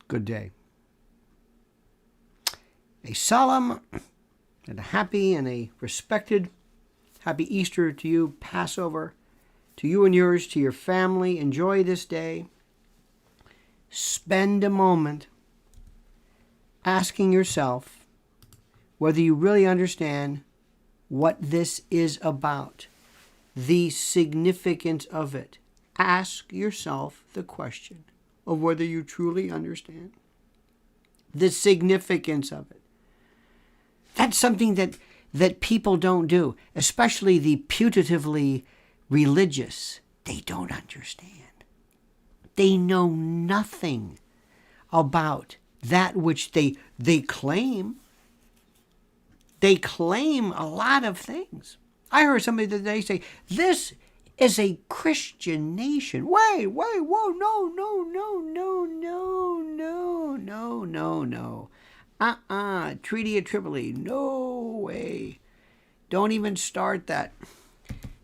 good day. A solemn and a happy and a respected happy Easter to you, Passover, to you and yours, to your family. Enjoy this day. Spend a moment asking yourself whether you really understand what this is about, the significance of it. Ask yourself the question of whether you truly understand the significance of it. That's something that people don't do, especially the putatively religious. They don't understand. They know nothing about that which they claim. They claim a lot of things. I heard somebody the other day say, this is a Christian nation. Wait, whoa, no. Treaty of Tripoli, no way. Don't even start that.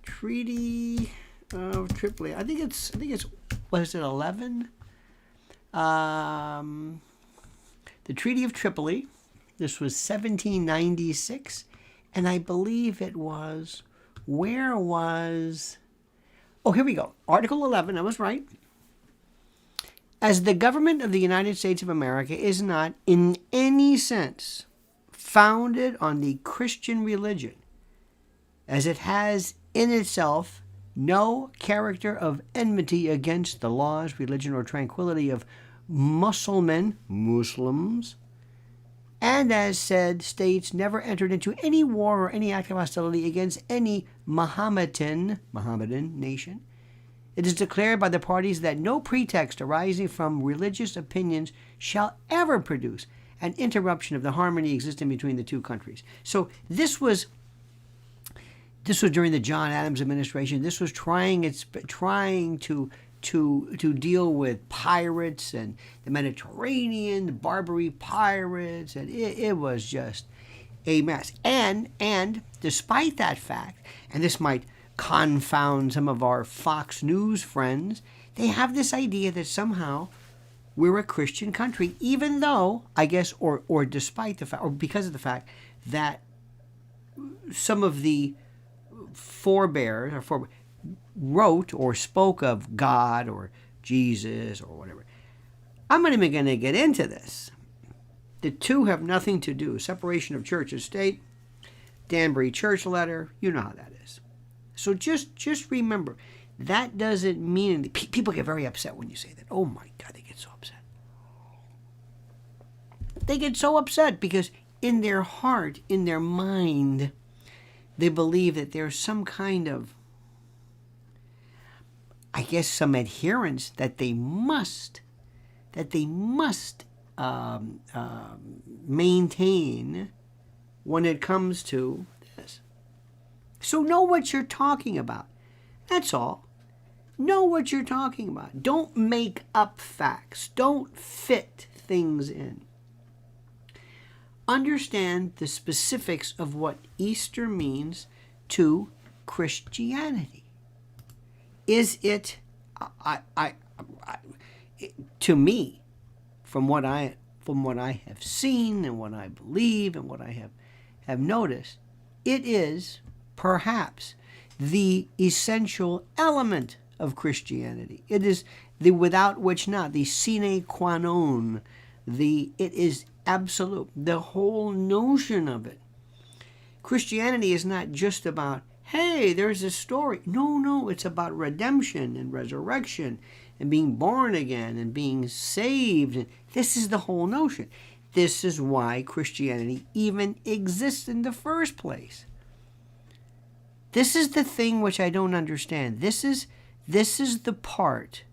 Treaty of Tripoli. I think it's was it 11? The Treaty of Tripoli. This was 1796, and I believe it was. Where was? Oh, here we go. Article 11. I was right. As the government of the United States of America is not in any sense founded on the Christian religion, as it has in itself no character of enmity against the laws, religion, or tranquility of Muslims, and as said states never entered into any war or any act of hostility against any Mohammedan nation, it is declared by the parties that no pretext arising from religious opinions shall ever produce an interruption of the harmony existing between the two countries. So this was during the John Adams administration. This was trying to deal with pirates and the Mediterranean, the Barbary pirates, and it was just a mess. And despite that fact, and this might confound some of our Fox News friends, they have this idea that somehow we're a Christian country, even though, I guess, or despite the fact, or because of the fact that some of the forebears wrote or spoke of God or Jesus or whatever. I'm not even going to get into this. The two have nothing to do. Separation of church and state, Danbury Church letter, you know how that is. So just remember, that doesn't mean anything. People get very upset when you say that. Oh my God, they get so upset. They get so upset because in their heart, in their mind, they believe that there's some kind of, I guess, some adherence that they must maintain when it comes to this. So know what you're talking about. That's all. Know what you're talking about. Don't make up facts. Don't fit things in. Understand the specifics of what Easter means to Christianity. Is it, to me, from what I have seen and what I believe and what I have noticed, it is perhaps the essential element of Christianity. It is the without which not, the sine qua non, it is absolute. The whole notion of it. Christianity is not just about, hey, there's a story. No, it's about redemption and resurrection and being born again and being saved. And this is the whole notion. This is why Christianity even exists in the first place. This is the thing which I don't understand. This is the part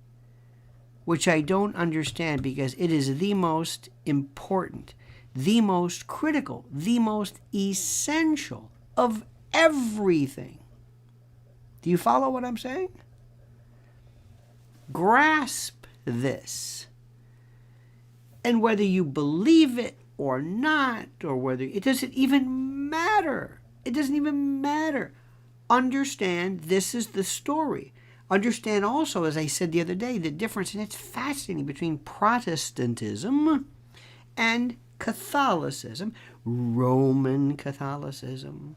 which I don't understand, because it is the most important, the most critical, the most essential of everything. Do you follow what I'm saying? Grasp this. And whether you believe it or not, or whether it doesn't even matter. It doesn't even matter. Understand this is the story Understand also, as I said the other day, the difference, and it's fascinating, between Protestantism and Catholicism, Roman Catholicism,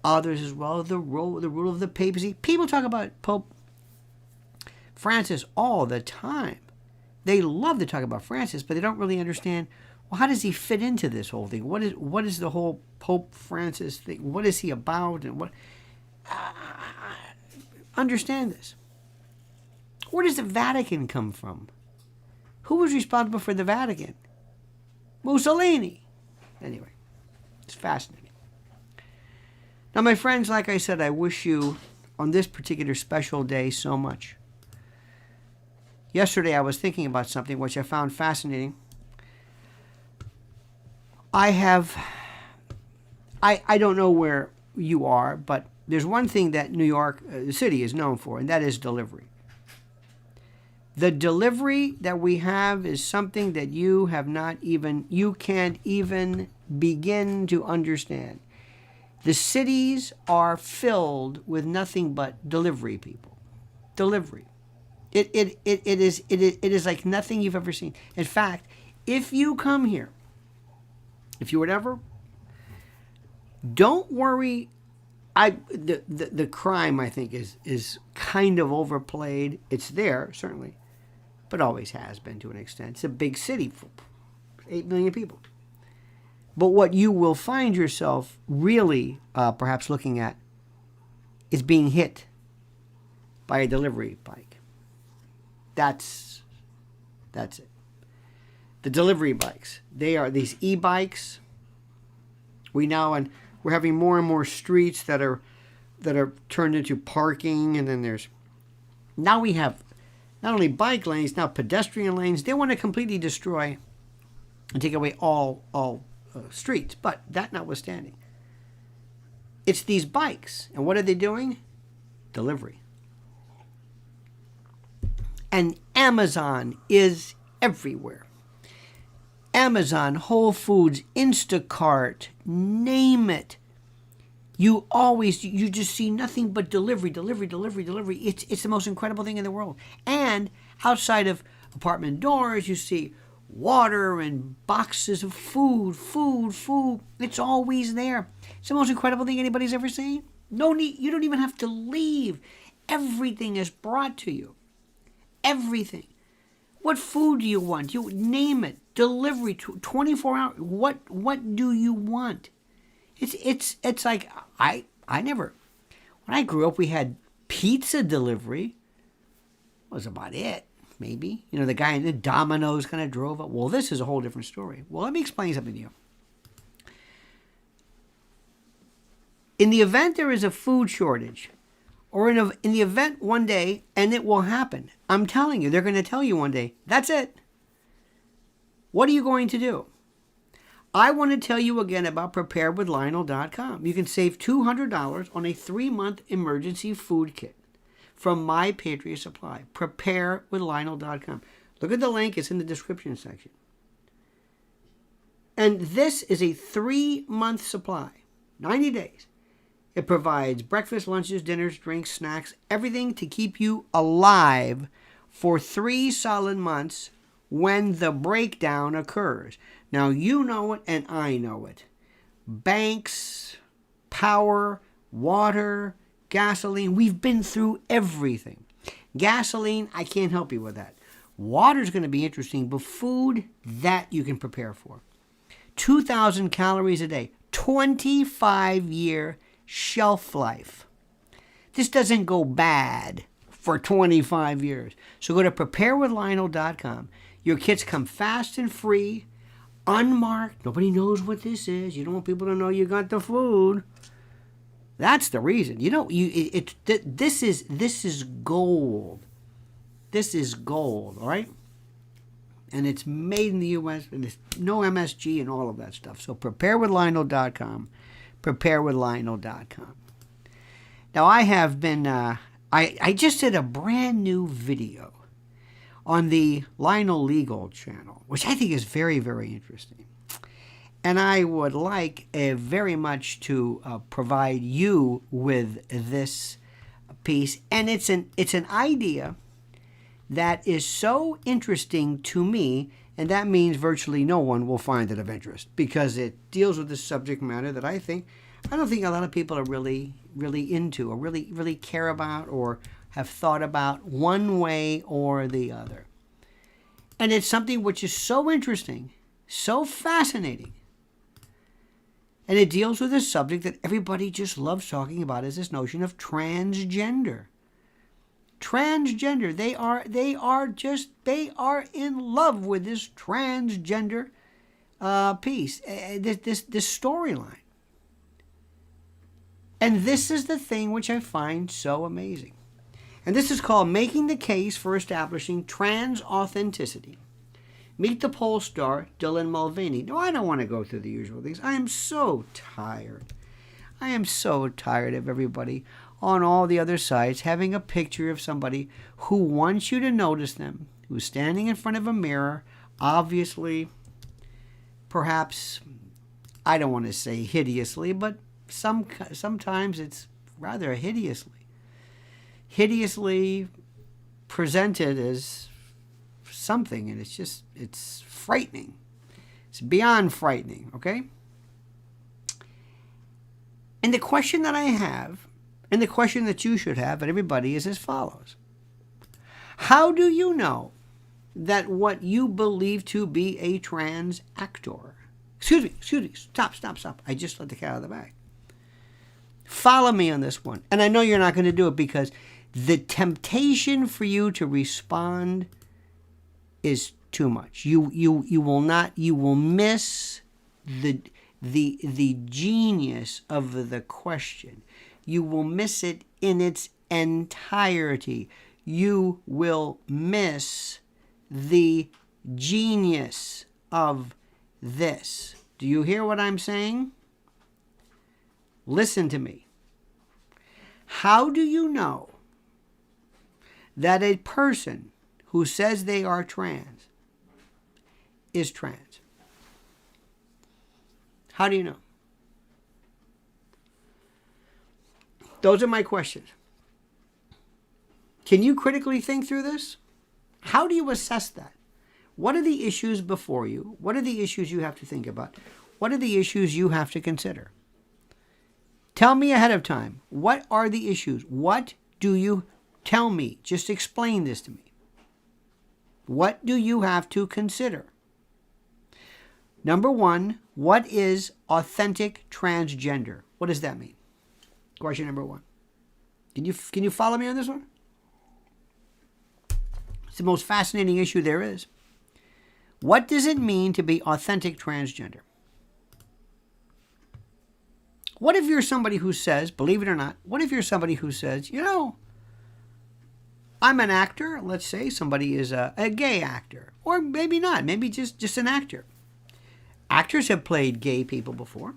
others as well, the rule of the papacy. People talk about Pope Francis all the time. They love to talk about Francis, but they don't really understand, well, how does he fit into this whole thing? What is the whole Pope Francis thing? What is he about? And what? Understand this. Where does the Vatican come from? Who was responsible for the Vatican? Mussolini. Anyway, it's fascinating. Now, my friends, like I said, I wish you on this particular special day so much. Yesterday, I was thinking about something which I found fascinating. I don't know where you are, but there's one thing that New York City is known for, and that is delivery. The delivery that we have is something that you can't even begin to understand. The cities are filled with nothing but delivery people. Delivery. It is like nothing you've ever seen. In fact, if you come here, if you would ever, don't worry. The crime, I think, is kind of overplayed. It's there, certainly, but always has been to an extent. It's a big city for 8 million people. But what you will find yourself really perhaps looking at is being hit by a delivery bike. That's it. The delivery bikes. They are these e-bikes. We're having more and more streets that are turned into parking, and then now we have not only bike lanes, now pedestrian lanes. They want to completely destroy and take away all streets. But that notwithstanding, it's these bikes, and what are they doing? Delivery. And Amazon is everywhere. Amazon, Whole Foods, Instacart, name it. You just see nothing but delivery. It's the most incredible thing in the world. And outside of apartment doors, you see water and boxes of food. It's always there. It's the most incredible thing anybody's ever seen. No need. You don't even have to leave. Everything is brought to you. Everything. What food do you want? You name it. Delivery, 24 hours. What do you want? It's like I never. When I grew up, we had pizza delivery. That was about it. Maybe the guy in the Domino's kind of drove up. Well, this is a whole different story. Well, let me explain something to you. In the event there is a food shortage, or in the event one day, and it will happen, I'm telling you, they're going to tell you one day, that's it. What are you going to do? I want to tell you again about preparewithlionel.com. You can save $200 on a 3-month emergency food kit from My Patriot Supply. Preparewithlionel.com. Look at the link. It's in the description section. And this is a 3-month supply, 90 days. It provides breakfast, lunches, dinners, drinks, snacks, everything to keep you alive for 3 solid months when the breakdown occurs. Now, you know it and I know it. Banks, power, water, gasoline, we've been through everything. Gasoline, I can't help you with that. Water's going to be interesting, but food, that you can prepare for. 2,000 calories a day, 25-year shelf life. This doesn't go bad for 25 years. So go to preparewithlionel.com. Your kits come fast and free, unmarked. Nobody knows what this is. You don't want people to know you got the food. That's the reason. This is gold. This is gold, all right? And it's made in the U.S. and there's no MSG and all of that stuff. So preparewithlionel.com. Preparewithlionel.com. Now, I have been, I just did a brand new video on the Lionel Legal channel, which I think is very, very interesting. And I would like very much to provide you with this piece, and it's an idea that is so interesting to me, and that means virtually no one will find it of interest because it deals with the subject matter that I don't think a lot of people are really into or really care about or have thought about one way or the other. And it's something which is so interesting, so fascinating. And it deals with a subject that everybody just loves talking about, is this notion of transgender. Transgender. They are in love with this transgender piece, this storyline. And this is the thing which I find so amazing. And this is called Making the Case for Establishing Trans Authenticity. Meet the poll star, Dylan Mulvaney. No, I don't want to go through the usual things. I am so tired. I am so tired of everybody on all the other sites having a picture of somebody who wants you to notice them, who's standing in front of a mirror, obviously, perhaps, I don't want to say hideously, but sometimes it's rather hideously presented as something, and it's frightening. It's beyond frightening, okay? And the question that I have, and the question that you should have, and everybody, is as follows. How do you know that what you believe to be a trans actor, excuse me, stop. I just let the cat out of the bag. Follow me on this one. And I know you're not going to do it because the temptation for you to respond is too much. You will miss the genius of the question. You will miss it in its entirety. You will miss the genius of this. Do you hear what I'm saying? Listen to me. How do you know that a person who says they are trans is trans? How do you know? Those are my questions. Can you critically think through this? How do you assess that? What are the issues before you? What are the issues you have to think about? What are the issues you have to consider? Tell me ahead of time. What are the issues? What do you tell me? Just explain this to me. What do you have to consider? Number one, what is authentic transgender? What does that mean? Question number one. Can you follow me on this one? It's the most fascinating issue there is. What does it mean to be authentic transgender? What if you're somebody who says, believe it or not, what if you're somebody who says, I'm an actor, let's say somebody is a gay actor, or maybe not, maybe just an actor. Actors have played gay people before.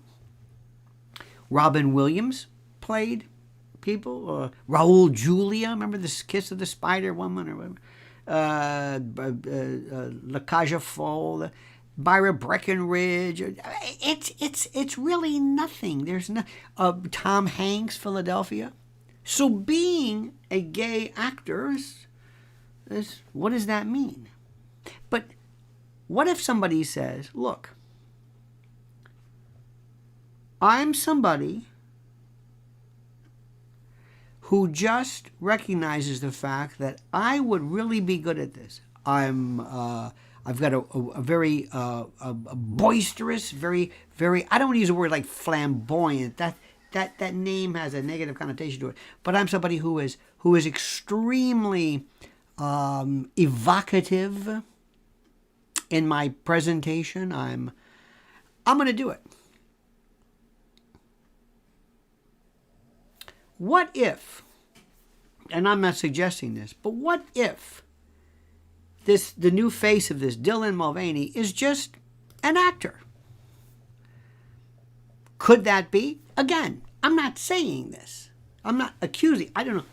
Robin Williams played people. Raul Julia, remember the Kiss of the Spider Woman or whatever. La Cage aux Folles, Myra Breckenridge. It's really nothing. There's no Tom Hanks, Philadelphia. So being a gay actor is what does that mean? But what if somebody says, look, I'm somebody who just recognizes the fact that I would really be good at this. I've got a very boisterous, very, I don't want to use a word like flamboyant. That name has a negative connotation to it. But I'm somebody who is extremely evocative in my presentation. I'm going to do it. What if, and I'm not suggesting this, but what if the new face of this Dylan Mulvaney is just an actor? Could that be? Again, I'm not saying this. I'm not accusing. I don't know.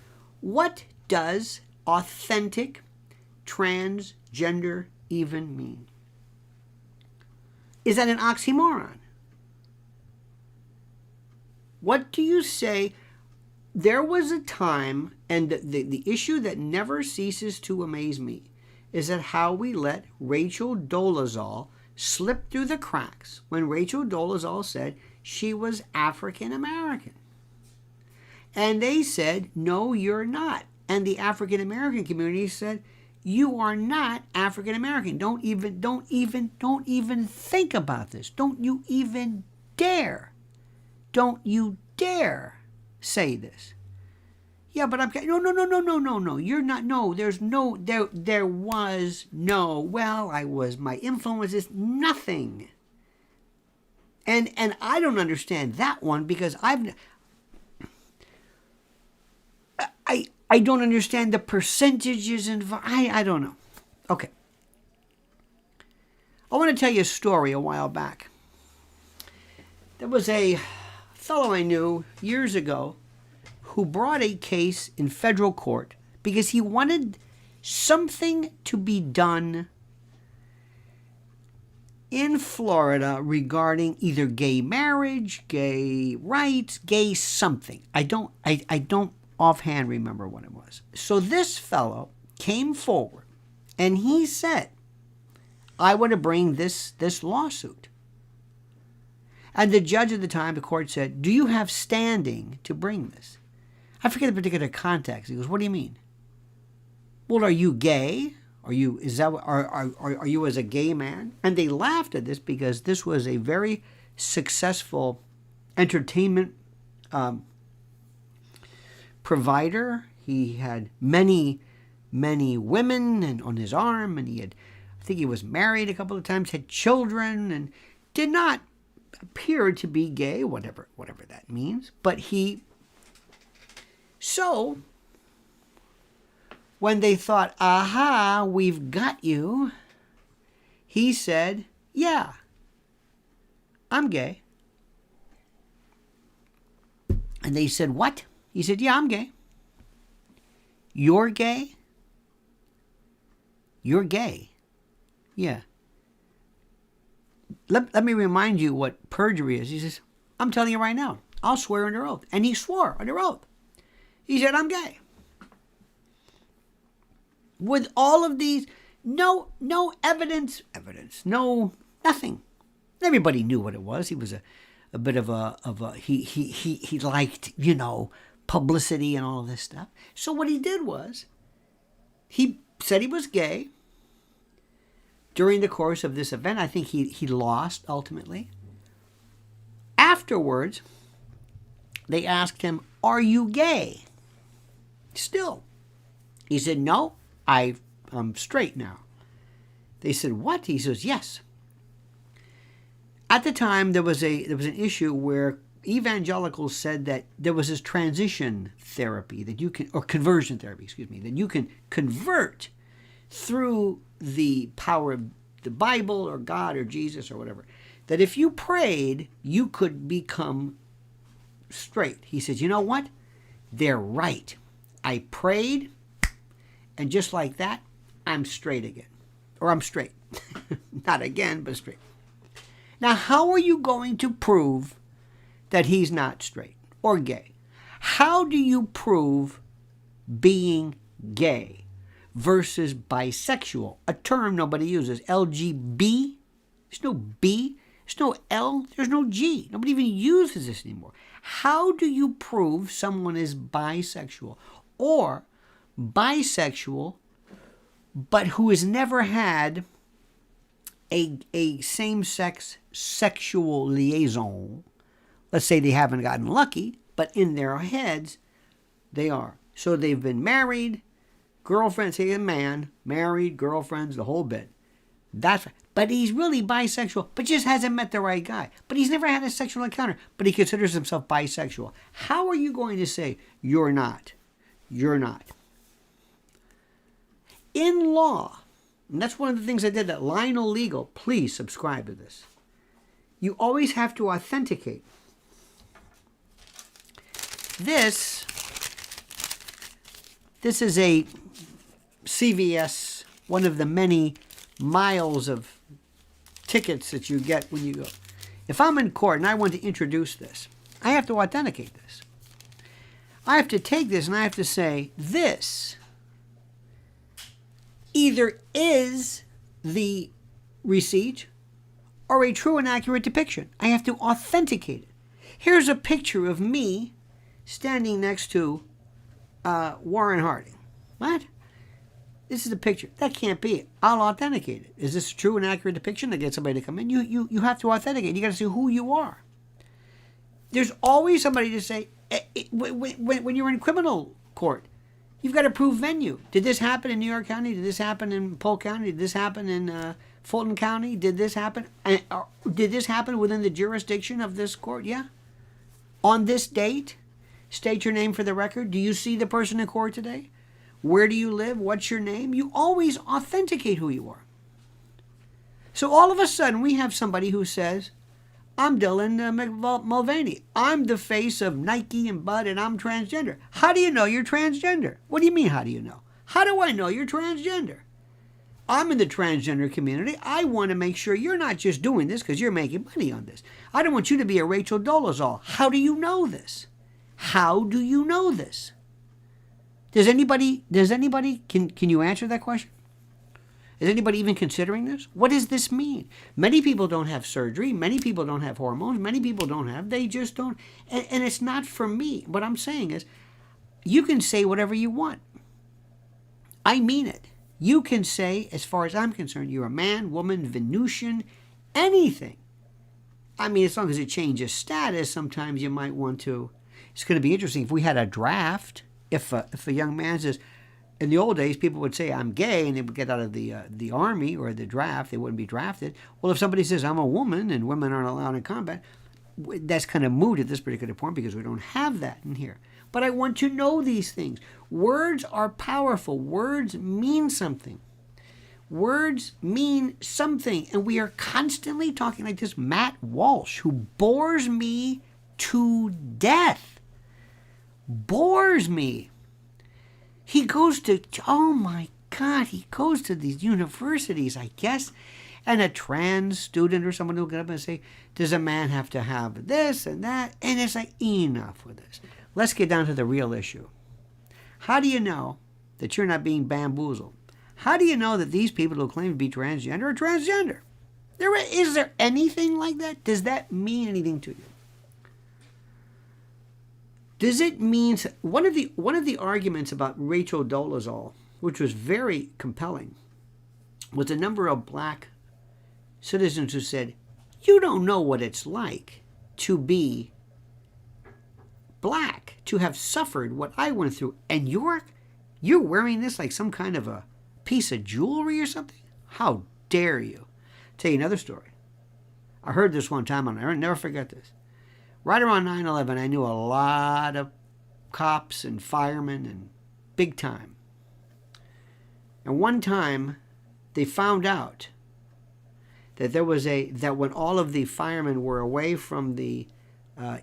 What does authentic transgender even mean? Is that an oxymoron? What do you say? there was a time, and the issue that never ceases to amaze me is that how we let Rachel Dolezal slip through the cracks when Rachel Dolezal said she was African American. And they said, no, you're not. And the African American community said, you are not African American. Don't even think about this. Don't you even dare. Don't you dare say this. Yeah, but I'm no. You're not. No, there's no. There was no. Well, I was. My influence is nothing. And I don't understand that one because I don't understand the percentages involved. I don't know. Okay. I want to tell you a story a while back. There was a fellow I knew years ago who brought a case in federal court because he wanted something to be done in Florida regarding either gay marriage, gay rights, gay something. I don't offhand remember what it was. So this fellow came forward and he said, I want to bring this lawsuit. And the judge at the time, the court said, do you have standing to bring this? I forget the particular context. He goes, what do you mean? Well, are you gay? Are you as a gay man? And they laughed at this because this was a very successful entertainment provider. He had many women and on his arm, and I think he was married a couple of times, had children, and did not appear to be gay, whatever that means. But so when they thought, aha, we've got you, he said, yeah, I'm gay. And they said, what? He said, yeah, I'm gay. You're gay? You're gay. Yeah. Let me remind you what perjury is. He says, I'm telling you right now, I'll swear under oath. And he swore under oath. He said, I'm gay. With all of these, no evidence, no nothing. Everybody knew what it was. He was a bit of he liked, publicity and all of this stuff. So what he did was, he said he was gay. During the course of this event, I think he lost ultimately. Afterwards, they asked him, are you gay? Still. He said, no, I'm straight now. They said, what? He says, yes. At the time, there was an issue where evangelicals said that there was this transition therapy that you can, or conversion therapy, that you can convert through the power of the Bible or God or Jesus or whatever. That if you prayed, you could become straight. He says, you know what? They're right. I prayed, and just like that, I'm straight again. Or I'm straight. Not again, but straight. Now, how are you going to prove that he's not straight or gay? How do you prove being gay versus bisexual? A term nobody uses. LGB. There's no B. There's no L. There's no G. Nobody even uses this anymore. How do you prove someone is bisexual or bisexual but who has never had a same-sex sexual liaison? Let's say they haven't gotten lucky, but in their heads, they are. So they've been married, girlfriends, say a man, married, girlfriends, the whole bit. That's right. But he's really bisexual, but just hasn't met the right guy. But he's never had a sexual encounter, but he considers himself bisexual. How are you going to say, you're not? You're not. In law, and that's one of the things I did at Lionel Legal. Please subscribe to this. You always have to authenticate. This is a CVS, one of the many miles of tickets that you get when you go. If I'm in court and I want to introduce this, I have to authenticate this. I have to take this and I have to say, this either is the receipt or a true and accurate depiction. I have to authenticate it. Here's a picture of me standing next to Warren Harding. What? This is a picture. That can't be it. I'll authenticate it. Is this a true and accurate depiction to get somebody to come in? You have to authenticate. You got to say who you are. There's always somebody to say, when you're in criminal court, you've got to prove venue. Did this happen in New York County? Did this happen in Polk County? Did this happen in Fulton County? Did this happen? Did this happen within the jurisdiction of this court? Yeah. On this date, state your name for the record. Do you see the person in court today? Where do you live? What's your name? You always authenticate who you are. So all of a sudden, we have somebody who says, I'm Dylan Mulvaney. I'm the face of Nike and Bud, and I'm transgender. How do you know you're transgender? What do you mean, how do you know? How do I know you're transgender? I'm in the transgender community. I want to make sure you're not just doing this because you're making money on this. I don't want you to be a Rachel Dolezal. How do you know this? How do you know this? Does anybody, can you answer that question? Is anybody even considering this? What does this mean? Many people don't have surgery. Many people don't have hormones. Many people don't have, they just don't. And it's not for me. What I'm saying is, you can say whatever you want. I mean it. You can say, as far as I'm concerned, you're a man, woman, Venusian, anything. I mean, as long as it changes status, sometimes you might want to. It's going to be interesting if we had a draft. If a young man says, in the old days, people would say, I'm gay, and they would get out of the army or the draft. They wouldn't be drafted. Well, if somebody says, I'm a woman, and women aren't allowed in combat, that's kind of moot at this particular point because we don't have that in here. But I want to know these things. Words are powerful. Words mean something. Words mean something. And we are constantly talking like this Matt Walsh, who bores me to death. Bores me. He goes to, oh my God, he goes to these universities, I guess, and a trans student or someone will get up and say, does a man have to have this and that? And it's like, enough with this. Let's get down to the real issue. How do you know that you're not being bamboozled? How do you know that these people who claim to be transgender are transgender? Is there anything like that? Does that mean anything to you? Does it mean one of the arguments about Rachel Dolezal, which was very compelling, was a number of black citizens who said, you don't know what it's like to be black, to have suffered what I went through, and you're wearing this like some kind of a piece of jewelry or something? How dare you? Tell you another story. I heard this one time, and I'll never forget this. Right around 9/11, I knew a lot of cops and firemen and big time. And one time, they found out that that when all of the firemen were away from the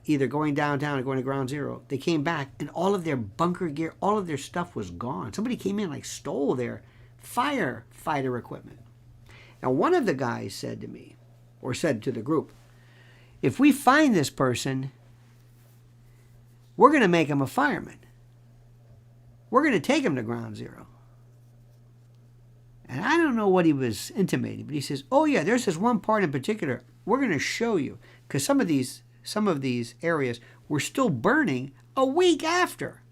either going downtown or going to ground zero, they came back and all of their bunker gear, all of their stuff was gone. Somebody came in and stole their firefighter equipment. Now, one of the guys said to me, or said to the group, if we find this person, we're going to make him a fireman. We're going to take him to ground zero. And I don't know what he was intimating, but he says, oh yeah, there's this one part in particular we're going to show you, because some of these areas were still burning a week after.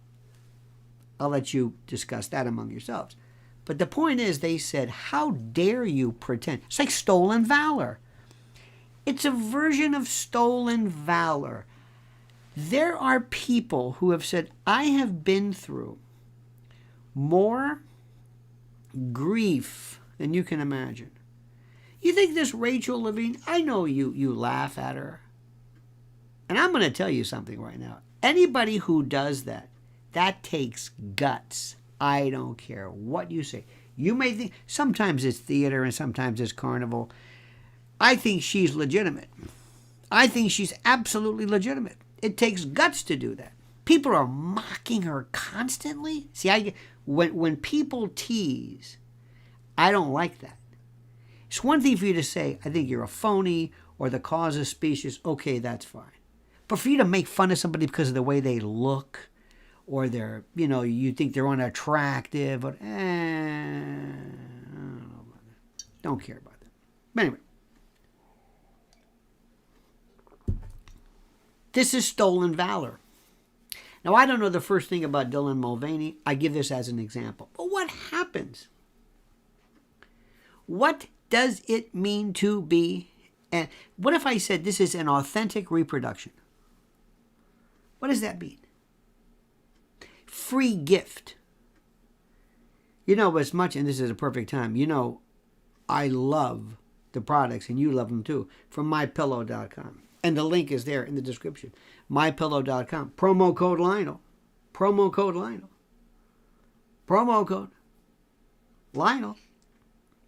I'll let you discuss that among yourselves. But the point is, they said, how dare you pretend? It's like stolen valor. It's a version of stolen valor. There are people who have said, I have been through more grief than you can imagine. You think this Rachel Levine, I know you laugh at her. And I'm going to tell you something right now. Anybody who does that takes guts. I don't care what you say. You may think, sometimes it's theater and sometimes it's carnival. I think she's legitimate. I think she's absolutely legitimate. It takes guts to do that. People are mocking her constantly. See, when people tease, I don't like that. It's one thing for you to say, I think you're a phony or the cause is specious. Okay, that's fine. But for you to make fun of somebody because of the way they look or they're, you think they're unattractive, but I don't know about that. Don't care about that. But anyway, this is stolen valor. Now, I don't know the first thing about Dylan Mulvaney. I give this as an example. But what happens? What does it mean to be? And what if I said this is an authentic reproduction? What does that mean? Free gift. As much, and this is a perfect time, I love the products, and you love them too, from mypillow.com. And the link is there in the description. mypillow.com. Promo code Lionel. Promo code Lionel. Promo code Lionel.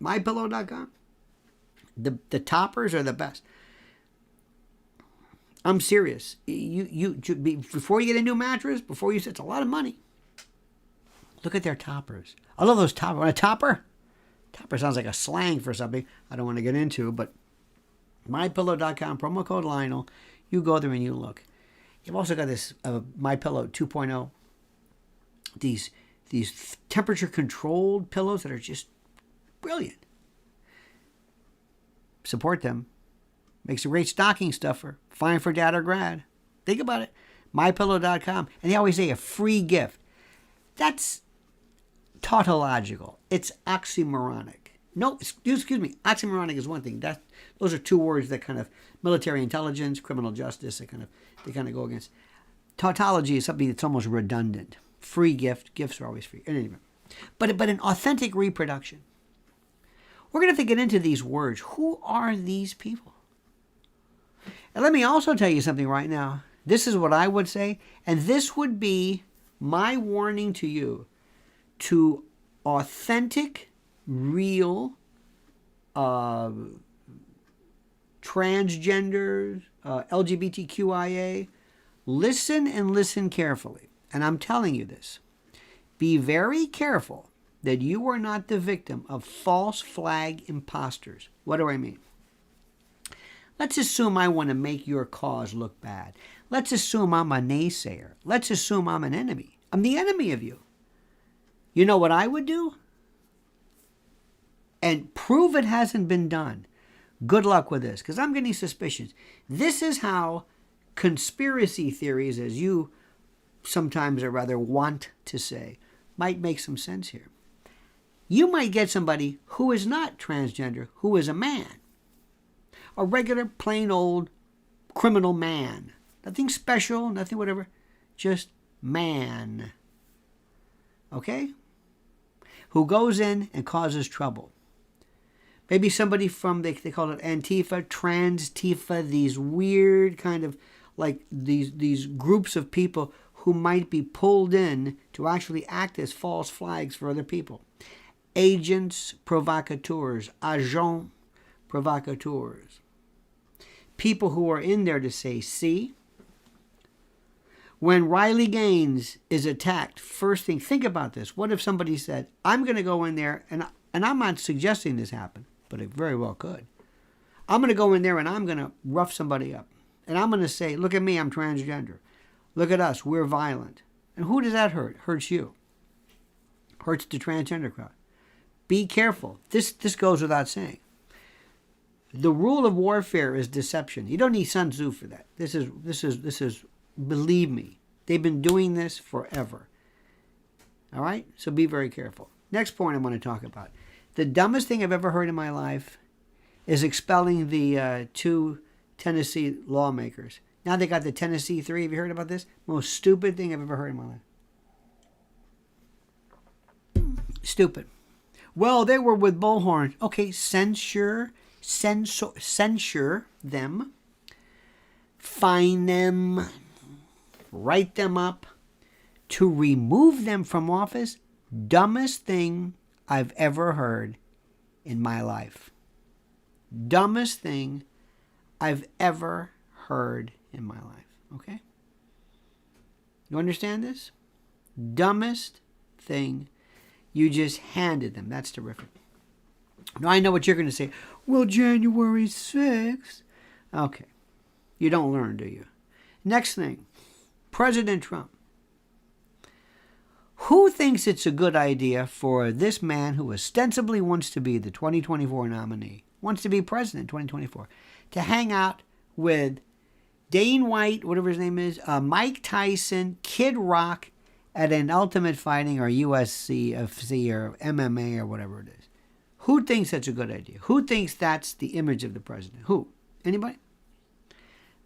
mypillow.com. The toppers are the best. I'm serious. Before you get a new mattress, it's a lot of money. Look at their toppers. I love those toppers. A topper? Topper sounds like a slang for something I don't want to get into, but mypillow.com, promo code Lionel. You go there and you look. You've also got this MyPillow 2.0. These temperature controlled pillows that are just brilliant. Support them. Makes a great stocking stuffer. Fine for dad or grad. Think about it. MyPillow.com. And they always say a free gift. That's tautological. It's oxymoronic. No, excuse me. Oxymoronic is one thing. Those are two words that kind of military intelligence, criminal justice, they kind of go against. Tautology is something that's almost redundant. Free gift. Gifts are always free. Anyway, but an authentic reproduction. We're going to have to get into these words. Who are these people? And let me also tell you something right now. This is what I would say, and this would be my warning to you, to authentic, real, transgenders, LGBTQIA. Listen and listen carefully. And I'm telling you this. Be very careful that you are not the victim of false flag imposters. What do I mean? Let's assume I want to make your cause look bad. Let's assume I'm a naysayer. Let's assume I'm an enemy. I'm the enemy of you. You know what I would do? And prove it hasn't been done. Good luck with this, because I'm getting suspicions. This is how conspiracy theories, as you sometimes or rather want to say, might make some sense here. You might get somebody who is not transgender, who is a man. A regular, plain old criminal man. Nothing special, nothing whatever. Just man. Okay? Who goes in and causes trouble. Maybe somebody from, they call it Antifa, Trans-Tifa, these weird kind of, like these groups of people who might be pulled in to actually act as false flags for other people. Agents provocateurs, agents provocateurs. People who are in there to say, see, when Riley Gaines is attacked, first thing, think about this. What if somebody said, I'm going to go in there, and I'm not suggesting this happen, but it very well could. I'm going to go in there and I'm going to rough somebody up. And I'm going to say, look at me, I'm transgender. Look at us, we're violent. And who does that hurt? Hurts you. Hurts the transgender crowd. Be careful. This goes without saying. The rule of warfare is deception. You don't need Sun Tzu for that. This is, believe me, they've been doing this forever. All right? So be very careful. Next point I want to talk about. The dumbest thing I've ever heard in my life is expelling the 2 Tennessee lawmakers. Now they got the Tennessee 3. Have you heard about this? Most stupid thing I've ever heard in my life. Stupid. Well, they were with bullhorns. Okay, censure them, fine them, write them up, to remove them from office. Dumbest thing I've ever heard in my life. Dumbest thing I've ever heard in my life. Okay? You understand this? Dumbest thing. You just handed them. That's terrific. Now, I know what you're going to say. Well, January 6th. Okay. You don't learn, do you? Next thing. President Trump. Who thinks it's a good idea for this man who ostensibly wants to be the 2024 nominee, wants to be president in 2024, to hang out with Dane White, whatever his name is, Mike Tyson, Kid Rock at an Ultimate Fighting or UFC or MMA or whatever it is? Who thinks that's a good idea? Who thinks that's the image of the president? Who? Anybody?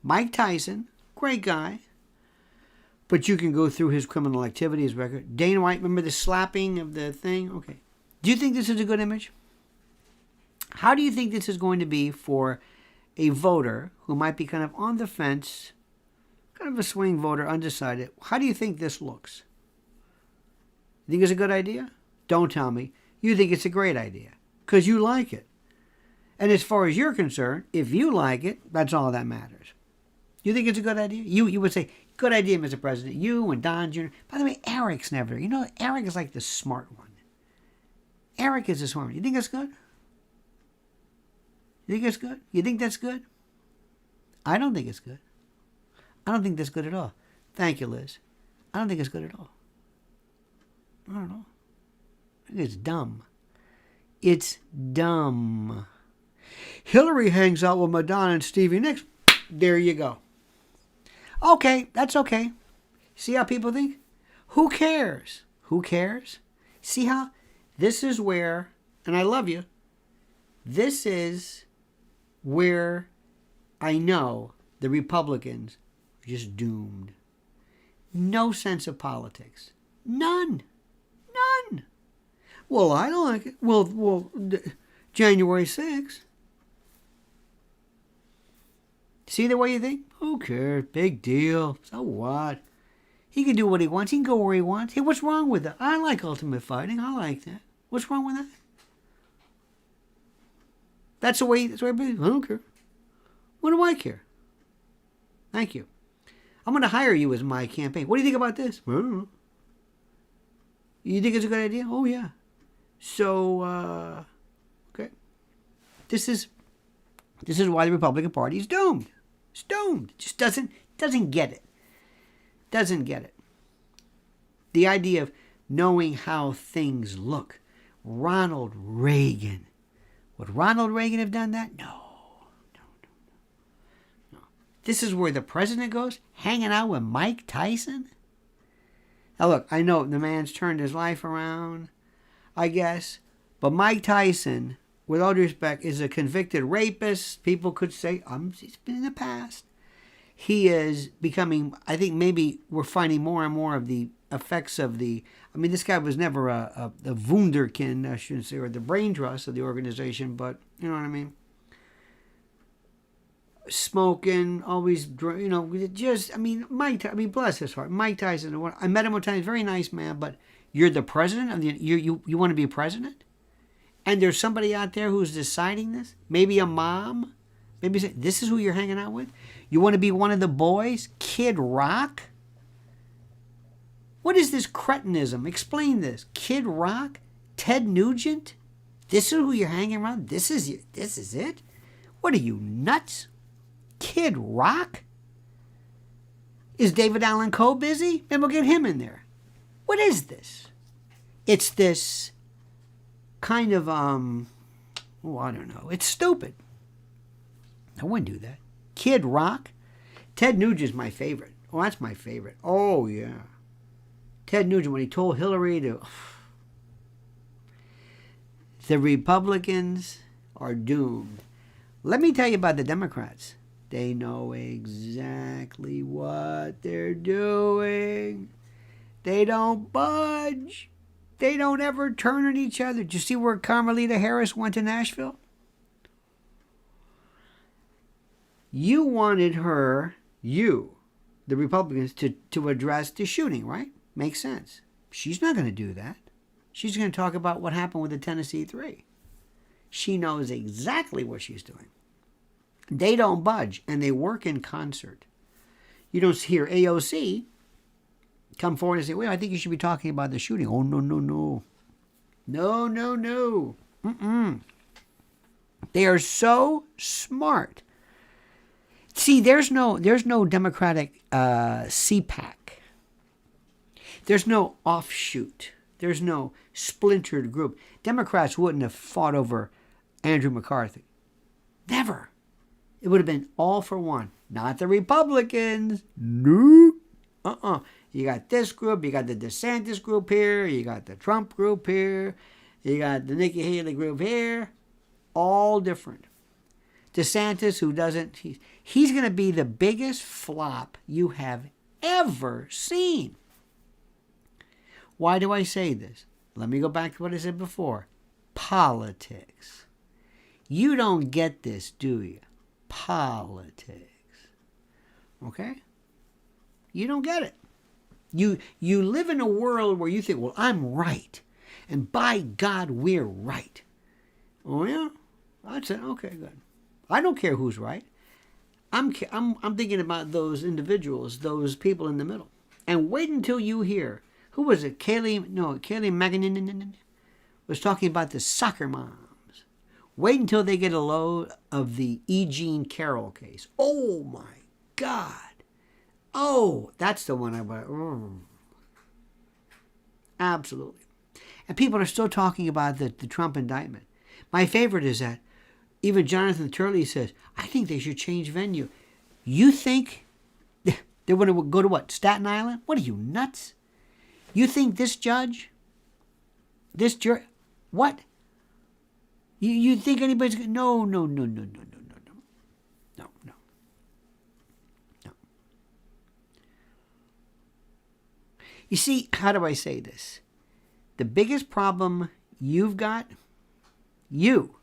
Mike Tyson, great guy. But you can go through his criminal activity, his record. Dana White, remember the slapping of the thing? Okay. Do you think this is a good image? How do you think this is going to be for a voter who might be kind of on the fence, kind of a swing voter, undecided? How do you think this looks? You think it's a good idea? Don't tell me. You think it's a great idea because you like it. And as far as you're concerned, if you like it, that's all that matters. You think it's a good idea? You would say, good idea, Mr. President. You and Don Jr. By the way, Eric's never. You know, Eric is like the smart one. Eric is the smart one. You think that's good? You think it's good? You think that's good? I don't think it's good. I don't think that's good at all. Thank you, Liz. I don't think it's good at all. I don't know. I think it's dumb. It's dumb. Hillary hangs out with Madonna and Stevie Nicks. There you go. Okay, that's okay. See how people think? Who cares? Who cares? See how? This is where, and I love you, this is where I know the Republicans are just doomed. No sense of politics. None. None. Well, I don't like it. Well, January 6th. See the way you think? Who cares? Big deal. So what? He can do what he wants. He can go where he wants. Hey, what's wrong with that? I like Ultimate Fighting. I like that. What's wrong with that? That's the way it is. I don't care. What do I care? Thank you. I'm going to hire you as my campaign. What do you think about this? I don't know. You think it's a good idea? Oh, yeah. So, okay. This is why the Republican Party is doomed. It's doomed. It just doesn't get it. Doesn't get it. The idea of knowing how things look. Ronald Reagan. Would Ronald Reagan have done that? No. This is where the president goes, hanging out with Mike Tyson? Now look, I know the man's turned his life around, I guess. But Mike Tyson, with all due respect, is a convicted rapist. People could say, it's been in the past. He is becoming, I think maybe we're finding more and more of the effects of this guy was never a wunderkind, I shouldn't say, or the brain trust of the organization, but you know what I mean? Smoking, always, bless his heart. Mike Tyson, I met him one time, he's a very nice man, but you're the president of you want to be president? And there's somebody out there who's deciding this? Maybe a mom? Maybe say, this is who you're hanging out with? You want to be one of the boys? Kid Rock? What is this cretinism? Explain this. Kid Rock? Ted Nugent? This is who you're hanging around? This is it? What are you, nuts? Kid Rock? Is David Allan Coe busy? Maybe we'll get him in there. What is this? It's this kind of, I don't know. It's stupid. I wouldn't do that. Kid Rock? Ted Nugent's my favorite. Oh, that's my favorite. Oh, yeah. Ted Nugent, when he told Hillary to... The Republicans are doomed. Let me tell you about the Democrats. They know exactly what they're doing. They don't budge. They don't ever turn on each other. Did you see where Carmelita Harris went to Nashville? You wanted her, the Republicans, to address the shooting, right? Makes sense. She's not going to do that. She's going to talk about what happened with the Tennessee 3. She knows exactly what she's doing. They don't budge, and they work in concert. You don't hear AOC come forward and say, well, I think you should be talking about the shooting. Oh, no. No. They are so smart. See, there's no Democratic CPAC. There's no offshoot. There's no splintered group. Democrats wouldn't have fought over Andrew McCarthy. Never. It would have been all for one. Not the Republicans. No. You got this group. You got the DeSantis group here. You got the Trump group here. You got the Nikki Haley group here. All different. DeSantis, who doesn't, he's going to be the biggest flop you have ever seen. Why do I say this? Let me go back to what I said before. Politics. You don't get this, do you? Politics. Okay? You don't get it. You live in a world where you think, well, I'm right. And by God, we're right. Oh, yeah? I'd say, okay, good. I don't care who's right. I'm thinking about those individuals, those people in the middle. And wait until you hear, who was it? Kayleigh McEnany was talking about the soccer moms. Wait until they get a load of the E. Jean Carroll case. Oh, my God. Oh, that's the one I went, absolutely. And people are still talking about the Trump indictment. My favorite is that even Jonathan Turley says, I think they should change venue. You think they want to go to what? Staten Island? What are you, nuts? You think this judge, what? You think anybody's going to, no. You see, how do I say this? The biggest problem you've got, you,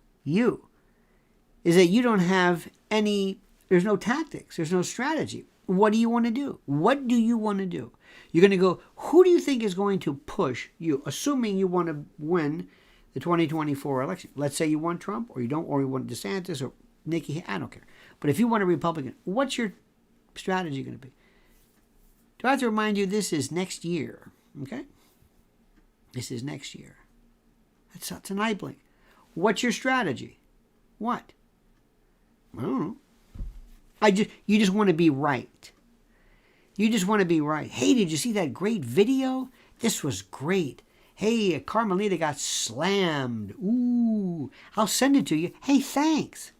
is that you don't have any, there's no tactics, there's no strategy. What do you want to do? What do you want to do? You're going to go, who do you think is going to push you, assuming you want to win the 2024 election? Let's say you want Trump, or you don't, or you want DeSantis, or Nikki, I don't care. But if you want a Republican, what's your strategy going to be? Do I have to remind you, this is next year, okay? This is next year. That's an eye blink. What's your strategy? What? I don't know. You just want to be right. You just want to be right. Hey, did you see that great video? This was great. Hey, Carmelita got slammed. Ooh, I'll send it to you. Hey, thanks.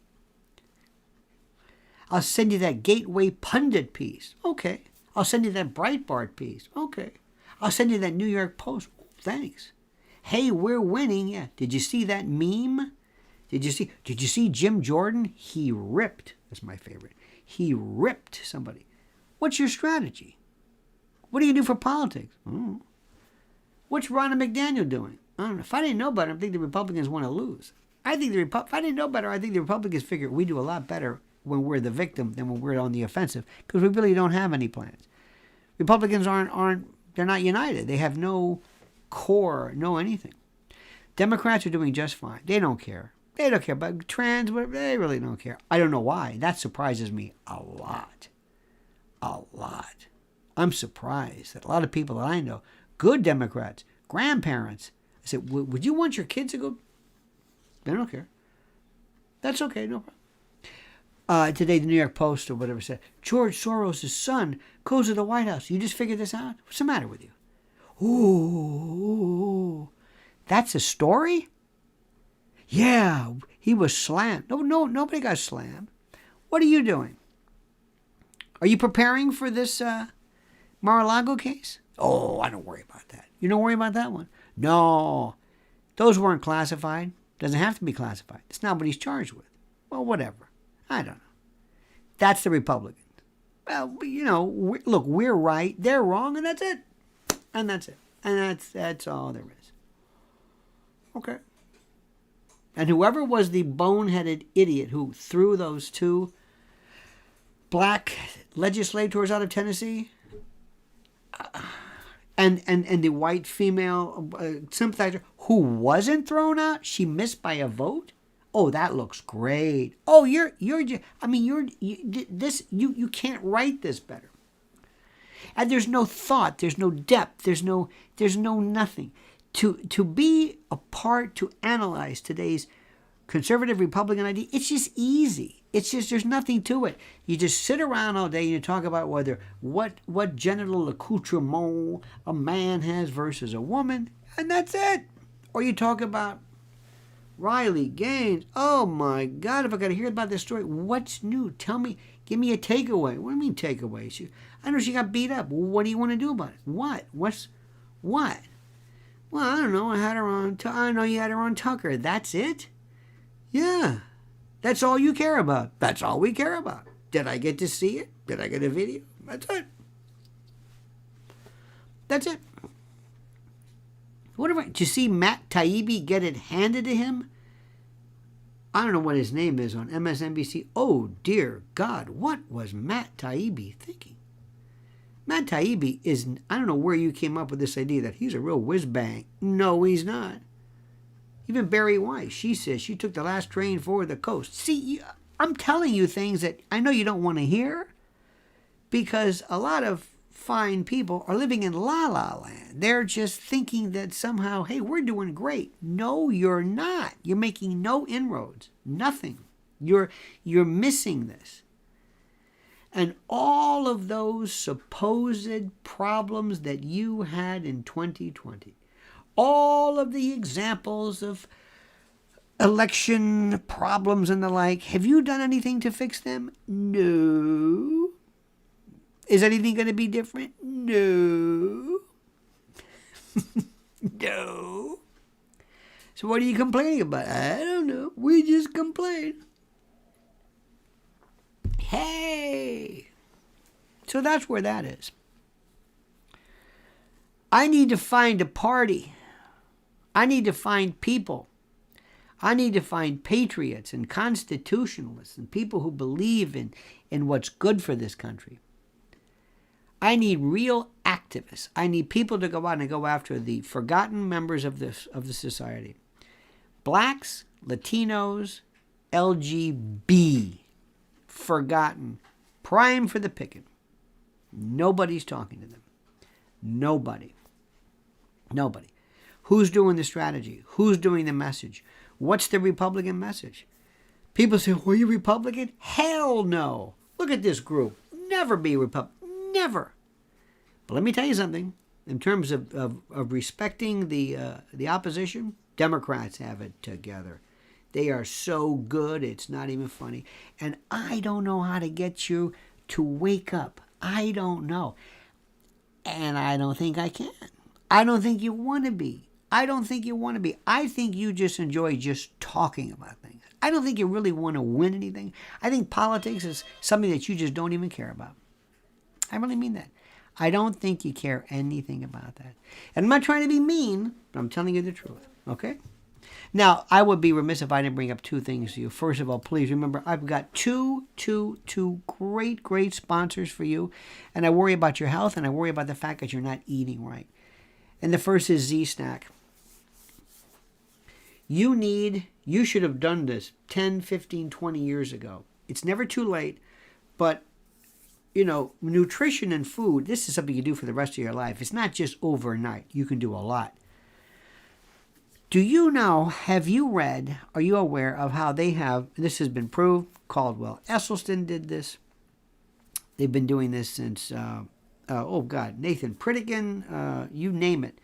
I'll send you that Gateway Pundit piece. Okay. I'll send you that Breitbart piece. Okay. I'll send you that New York Post. Thanks. Hey, we're winning. Yeah. Did you see that meme? Did you see Jim Jordan? He ripped. That's my favorite. He ripped somebody. What's your strategy? What do you do for politics? What's Ronna McDaniel doing? I don't know. If I didn't know better, I think the Republicans want to lose. If I didn't know better, I think the Republicans figure we do a lot better when we're the victim than when we're on the offensive, because we really don't have any plans. Republicans they're not united. They have no core, no anything. Democrats are doing just fine. They don't care. They don't care about trans, they really don't care. I don't know why. That surprises me a lot. A lot. I'm surprised that a lot of people that I know, good Democrats, grandparents, I said, would you want your kids to go? They don't care. That's okay, no problem. Today, the New York Post or whatever said, George Soros' son goes to the White House. You just figured this out? What's the matter with you? Ooh, that's a story? Yeah, he was slammed. No, nobody got slammed. What are you doing? Are you preparing for this Mar-a-Lago case? Oh, I don't worry about that. You don't worry about that one? No, those weren't classified. Doesn't have to be classified. It's not what he's charged with. Well, whatever. I don't know. That's the Republicans. Well, look, we're right, they're wrong, and that's it. And that's it. And that's all there is. Okay. And whoever was the boneheaded idiot who threw those two black legislators out of Tennessee, and the white female sympathizer who wasn't thrown out, she missed by a vote. Oh, that looks great. Oh, you can't write this better. And there's no thought, there's no depth, there's no nothing. To be a part, to analyze today's conservative Republican idea, it's just easy. It's just, there's nothing to it. You just sit around all day and you talk about what genital accoutrement a man has versus a woman, and that's it. Or you talk about Riley Gaines. Oh my God, if I got to hear about this story, what's new? Tell me, give me a takeaway. What do you mean takeaway? I know she got beat up. What do you want to do about it? What? What? Well, I don't know. I know you had her on Tucker. That's it? Yeah. That's all you care about. That's all we care about. Did I get to see it? Did I get a video? That's it. That's it. Did you see Matt Taibbi get it handed to him? I don't know what his name is on MSNBC. Oh, dear God. What was Matt Taibbi thinking? Matt Taibbi is, I don't know where you came up with this idea that he's a real whiz-bang. No, he's not. Even Barry White, she says she took the last train for the coast. See, I'm telling you things that I know you don't want to hear, because a lot of fine people are living in la-la land. They're just thinking that somehow, hey, we're doing great. No, you're not. You're making no inroads. Nothing. You're missing this. And all of those supposed problems that you had in 2020, all of the examples of election problems and the like, have you done anything to fix them? No. Is anything going to be different? No. No. So what are you complaining about? I don't know. We just complain. Hey. So that's where that is. I need to find a party. I need to find people. I need to find patriots and constitutionalists and people who believe in what's good for this country. I need real activists. I need people to go out and go after the forgotten members of the society. Blacks, Latinos, LGB, forgotten, prime for the picking. Nobody's talking to them. Nobody. Who's doing the strategy? Who's doing the message? What's the Republican message? People say, were you Republican? Hell no. Look at this group. Never be Republican. Never. But let me tell you something. In terms of respecting the opposition, Democrats have it together. They are so good, it's not even funny. And I don't know how to get you to wake up. I don't know. And I don't think I can. I don't think you want to be. I think you just enjoy just talking about things. I don't think you really want to win anything. I think politics is something that you just don't even care about. I really mean that. I don't think you care anything about that. And I'm not trying to be mean, but I'm telling you the truth. Okay? Now, I would be remiss if I didn't bring up two things to you. First of all, please remember, I've got two great sponsors for you. And I worry about your health, and I worry about the fact that you're not eating right. And the first is Z-Snack. You should have done this 10, 15, 20 years ago. It's never too late, but nutrition and food, this is something you do for the rest of your life. It's not just overnight. You can do a lot. Do you know, have you read, are you aware of how they have, this has been proved, Caldwell Esselstyn did this. They've been doing this since, Nathan Pritikin, you name it.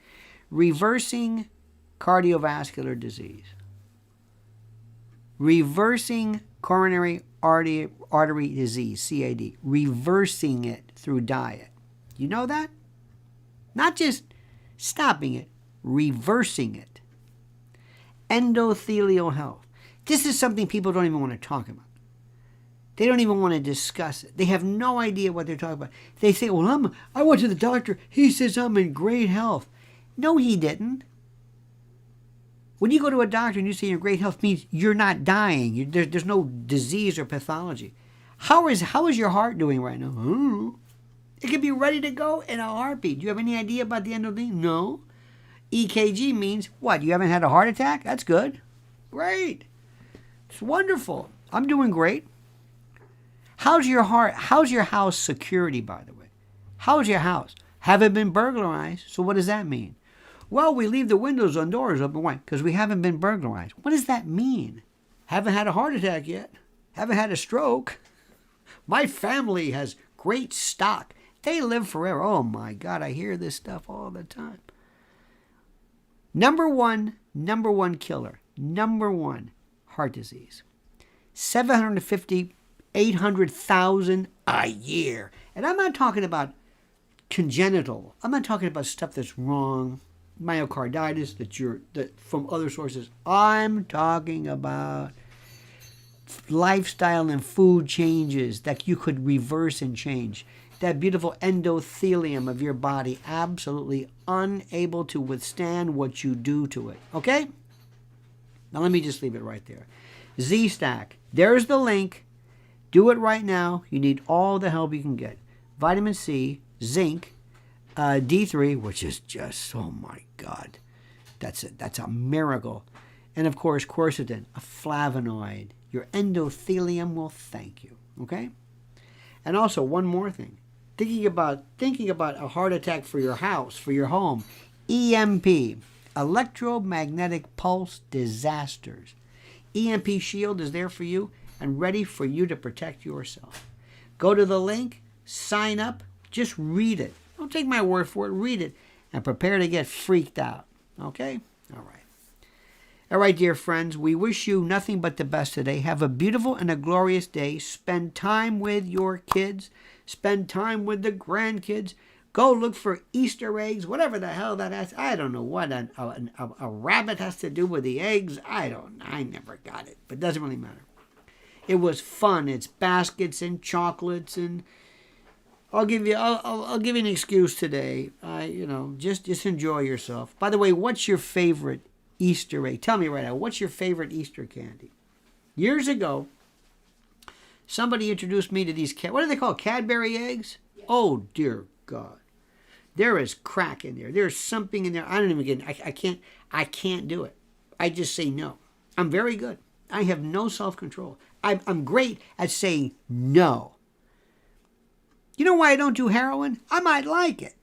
Reversing cardiovascular disease. Reversing coronary artery disease, CAD. Reversing it through diet. You know that? Not just stopping it, reversing it. Endothelial health. This is something people don't even want to talk about. They don't even want to discuss it. They have no idea what they're talking about. They say, well, I went to the doctor. He says I'm in great health. No, he didn't. When you go to a doctor and you say you're in great health, means you're not dying. There's no disease or pathology. How is your heart doing right now? I don't know. It could be ready to go in a heartbeat. Do you have any idea about the endothelium? No. EKG means what? You haven't had a heart attack? That's good. Great. It's wonderful. I'm doing great. How's your heart? How's your house security, by the way? How's your house? Haven't been burglarized. So what does that mean? Well, we leave the windows and doors open. Why? Because we haven't been burglarized. What does that mean? Haven't had a heart attack yet. haven't had a stroke. My family has great stock. They live forever. Oh my God, I hear this stuff all the time. Number one killer. Number one, heart disease. 750, 800,000 a year. And I'm not talking about congenital. I'm not talking about stuff that's wrong, myocarditis that from other sources. I'm talking about lifestyle and food changes that you could reverse and change. That beautiful endothelium of your body absolutely unable to withstand what you do to it. Okay? Now let me just leave it right there. Z-Stack. There's the link. Do it right now. You need all the help you can get. Vitamin C, zinc, D3, which is just, oh my God, that's a miracle. And of course, quercetin, a flavonoid. Your endothelium will thank you. Okay? And also one more thing. Thinking about a heart attack for your house, for your home. EMP, electromagnetic pulse disasters. EMP Shield is there for you and ready for you to protect yourself. Go to the link, sign up, just read it. Don't take my word for it, read it, and prepare to get freaked out. Okay? All right. All right, dear friends, we wish you nothing but the best today. Have a beautiful and a glorious day. Spend time with your kids. Spend time with the grandkids. Go look for Easter eggs, whatever the hell that has. I don't know what a rabbit has to do with the eggs. I never got it, but it doesn't really matter. It was fun. It's baskets and chocolates, and I'll give you an excuse today. Just enjoy yourself. By the way, what's your favorite Easter egg? Tell me right now, what's your favorite Easter candy? Years ago, somebody introduced me to these, what are they called, Cadbury eggs? Yes. Oh, dear God. There is crack in there. There's something in there. I don't even get it. I can't do it. I just say no. I'm very good. I have no self-control. I'm great at saying no. You know why I don't do heroin? I might like it.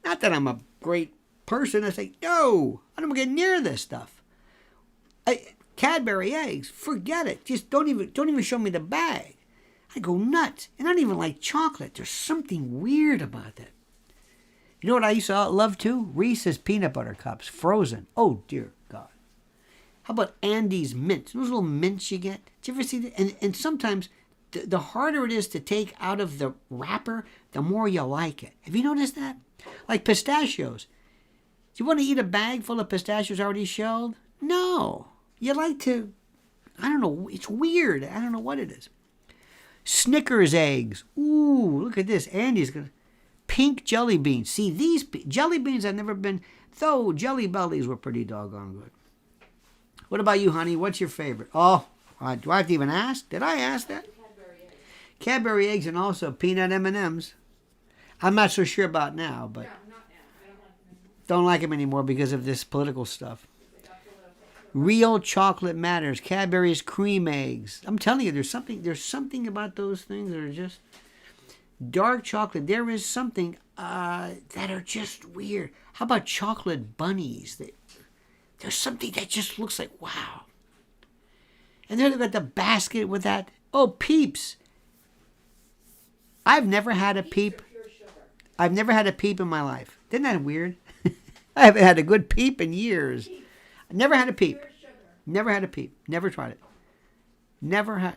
Not that I'm a great person. I say, no, I don't get near this stuff. Cadbury eggs, forget it. Just don't even show me the bag. I go nuts. And I don't even like chocolate. There's something weird about that. You know what I used to love too? Reese's peanut butter cups, frozen. Oh, dear God. How about Andy's mints? Those little mints you get. Did you ever see that? And sometimes the harder it is to take out of the wrapper, the more you like it. Have you noticed that? Like pistachios. Do you want to eat a bag full of pistachios already shelled? No. You like to, I don't know, it's weird. I don't know what it is. Snickers eggs. Ooh, look at this. Andy's going to, pink jelly beans. See, these jelly beans I've never been, though Jelly Bellies were pretty doggone good. What about you, honey? What's your favorite? Oh, do I have to even ask? Did I ask that? Cadbury eggs and also peanut M&Ms. I'm not so sure about now, but don't like them anymore because of this political stuff. Real chocolate matters. Cadbury's cream eggs. I'm telling you, there's something about those things that are just dark chocolate. There is something that are just weird. How about chocolate bunnies? There's something that just looks like wow. And then they've got the basket with that. Oh, Peeps. I've never had a Peep. I've never had a Peep in my life. Isn't that weird? I haven't had a good Peep in years. I never had a Peep. Never had a Peep. Never tried it. Never had.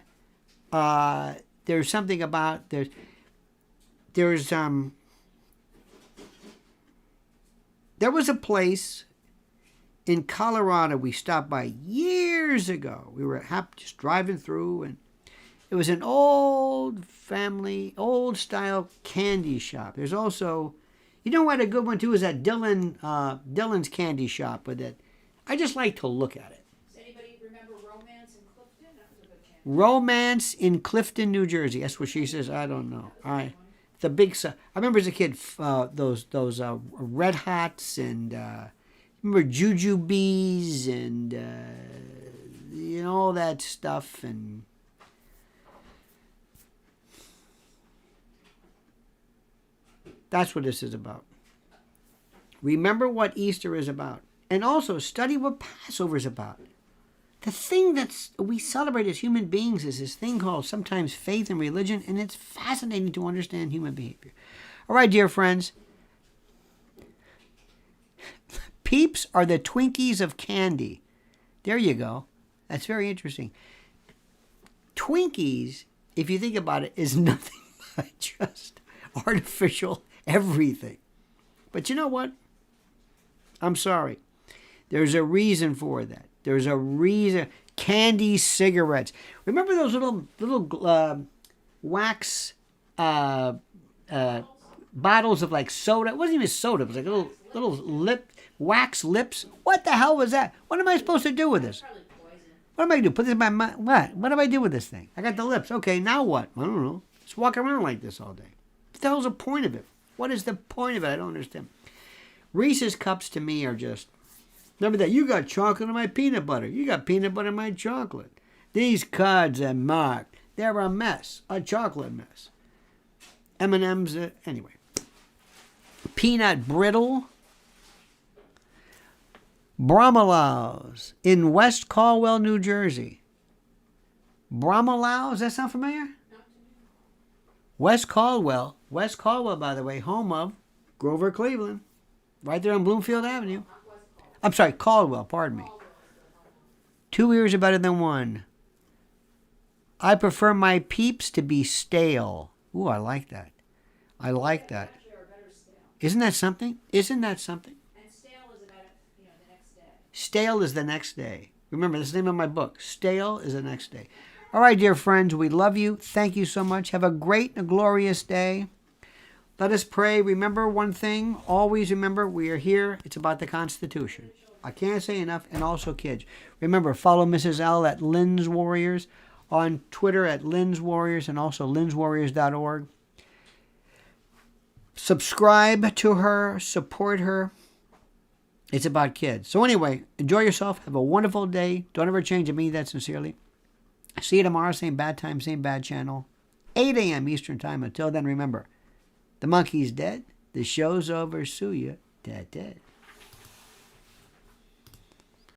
There's something about there was a place in Colorado we stopped by years ago. We were just driving through, and it was an old style candy shop. There's also, you know what, a good one too is that Dylan's candy shop with it. I just like to look at it. Does anybody remember Romance in Clifton? That was a good candy. Romance in Clifton, New Jersey. That's what she says. I don't know. I remember as a kid those Red Hots and remember Jujubes and all that stuff, and that's what this is about. Remember what Easter is about. And also study what Passover is about. The thing that we celebrate as human beings is this thing called sometimes faith and religion, and it's fascinating to understand human behavior. All right, dear friends. Peeps are the Twinkies of candy. There you go. That's very interesting. Twinkies, if you think about it, is nothing but just artificial everything. But you know what? I'm sorry. There's a reason for that. There's a reason. Candy cigarettes. Remember those little wax bottles of like soda? It wasn't even soda. It was like little wax lips. What the hell was that? What am I supposed to do with this? What am I going to do? Put this in my mouth? What do I do with this thing? I got the lips. Okay, now what? I don't know. Just walk around like this all day. What the hell's the point of it? What is the point of it? I don't understand. Reese's Cups to me are just... Remember that? You got chocolate in my peanut butter. You got peanut butter in my chocolate. These cards are marked. They're a mess. A chocolate mess. M&M's... anyway. Peanut brittle. Bromelaus in West Caldwell, New Jersey. Bromelaus, does that sound familiar? West Caldwell, by the way, home of Grover Cleveland, right there on Bloomfield Avenue. I'm sorry, Caldwell, pardon me. 2 years are better than one. I prefer my peeps to be stale. Ooh, I like that. I like that. Isn't that something? Isn't that something? Stale is the next day. Remember, this is the name of my book. Stale is the next day. All right, dear friends, we love you. Thank you so much. Have a great and a glorious day. Let us pray. Remember one thing. Always remember, we are here. It's about the Constitution. I can't say enough. And also, kids, remember, follow Mrs. L at Lynn's Warriors, on Twitter at Lynn's Warriors, and also lynswarriors.org. Subscribe to her. Support her. It's about kids. So anyway, enjoy yourself. Have a wonderful day. Don't ever change. I mean that sincerely. See you tomorrow. Same bad time, same bad channel. 8 a.m. Eastern Time. Until then, remember, the monkey's dead. The show's over. Sue ya. Dead.